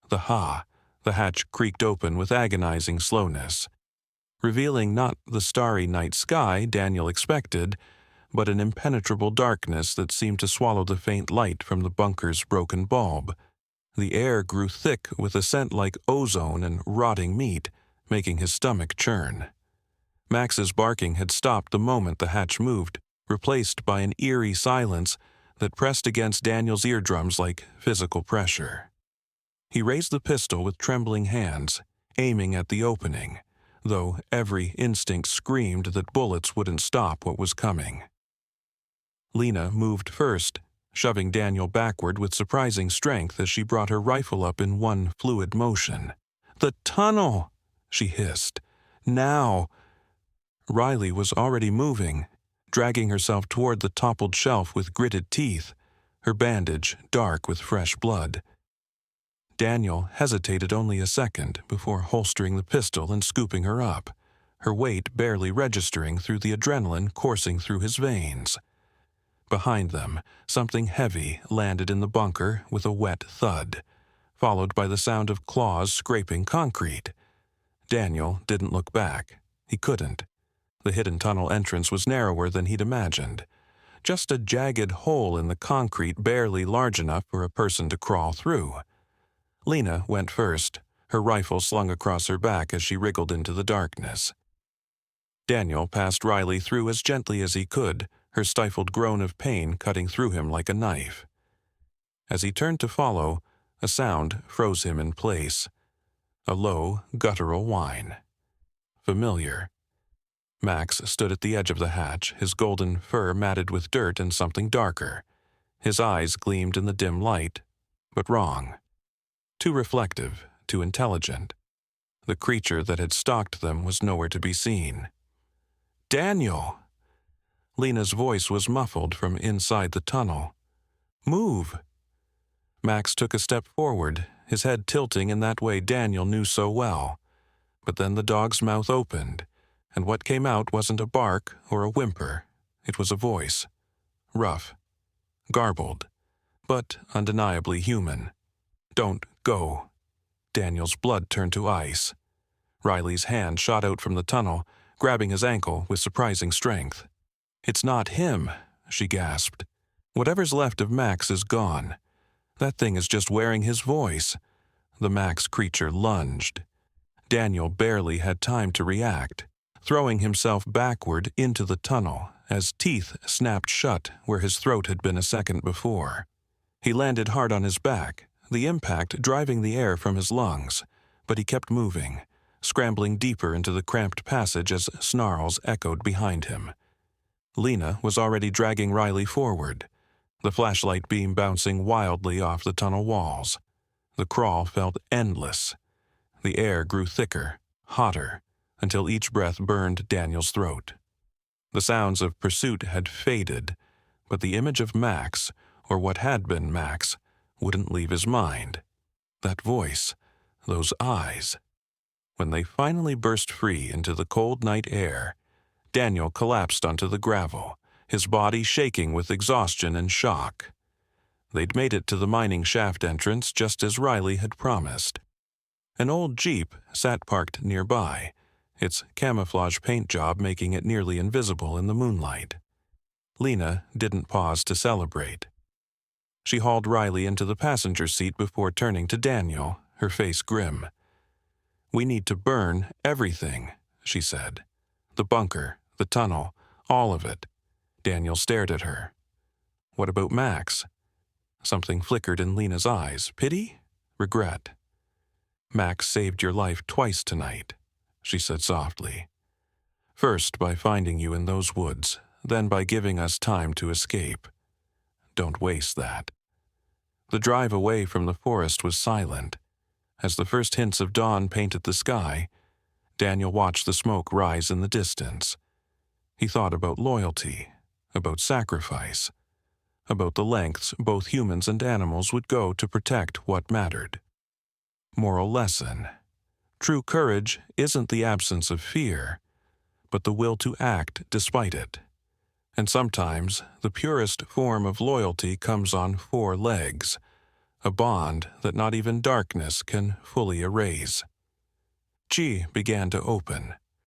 The hatch creaked open with agonizing slowness, revealing not the starry night sky Daniel expected, but an impenetrable darkness that seemed to swallow the faint light from the bunker's broken bulb. The air grew thick with a scent like ozone and rotting meat, making his stomach churn. Max's barking had stopped the moment the hatch moved, replaced by an eerie silence that pressed against Daniel's eardrums like physical pressure. He raised the pistol with trembling hands, aiming at the opening, though every instinct screamed that bullets wouldn't stop what was coming. Lena moved first, shoving Daniel backward with surprising strength as she brought her rifle up in one fluid motion. "The tunnel!" she hissed. "Now!" Riley was already moving, dragging herself toward the toppled shelf with gritted teeth, her bandage dark with fresh blood. Daniel hesitated only a second before holstering the pistol and scooping her up, her weight barely registering through the adrenaline coursing through his veins. Behind them, something heavy landed in the bunker with a wet thud, followed by the sound of claws scraping concrete. Daniel didn't look back. He couldn't. The hidden tunnel entrance was narrower than he'd imagined. Just a jagged hole in the concrete barely large enough for a person to crawl through. Lena went first, her rifle slung across her back as she wriggled into the darkness. Daniel passed Riley through as gently as he could, her stifled groan of pain cutting through him like a knife. As he turned to follow, a sound froze him in place. A low, guttural whine. Familiar. Max stood at the edge of the hatch, his golden fur matted with dirt and something darker. His eyes gleamed in the dim light, but wrong. Too reflective, too intelligent. The creature that had stalked them was nowhere to be seen. "Daniel!" Lena's voice was muffled from inside the tunnel. "Move!" Max took a step forward, his head tilting in that way Daniel knew so well. But then the dog's mouth opened, and what came out wasn't a bark or a whimper. It was a voice. Rough. Garbled. But undeniably human. "Don't go." Daniel's blood turned to ice. Riley's hand shot out from the tunnel, grabbing his ankle with surprising strength. "It's not him," she gasped. "Whatever's left of Max is gone. That thing is just wearing his voice." The Max creature lunged. Daniel barely had time to react, throwing himself backward into the tunnel as teeth snapped shut where his throat had been a second before. He landed hard on his back, the impact driving the air from his lungs, but he kept moving, scrambling deeper into the cramped passage as snarls echoed behind him. Lena was already dragging Riley forward, the flashlight beam bouncing wildly off the tunnel walls. The crawl felt endless. The air grew thicker, hotter, until each breath burned Daniel's throat. The sounds of pursuit had faded, but the image of Max, or what had been Max, wouldn't leave his mind. That voice, those eyes. When they finally burst free into the cold night air, Daniel collapsed onto the gravel, his body shaking with exhaustion and shock. They'd made it to the mining shaft entrance just as Riley had promised. An old Jeep sat parked nearby, its camouflage paint job making it nearly invisible in the moonlight. Lena didn't pause to celebrate. She hauled Riley into the passenger seat before turning to Daniel, her face grim. "We need to burn everything," she said. "The bunker, the tunnel, all of it." Daniel stared at her. "What about Max?" Something flickered in Lena's eyes. Pity? Regret? "Max saved your life twice tonight," she said softly. "First by finding you in those woods, then by giving us time to escape. Don't waste that." The drive away from the forest was silent. As the first hints of dawn painted the sky, Daniel watched the smoke rise in the distance. He thought about loyalty, about sacrifice, about the lengths both humans and animals would go to protect what mattered. Moral lesson. True courage isn't the absence of fear, but the will to act despite it. And sometimes the purest form of loyalty comes on 4 legs, a bond that not even darkness can fully erase. Chi began to open,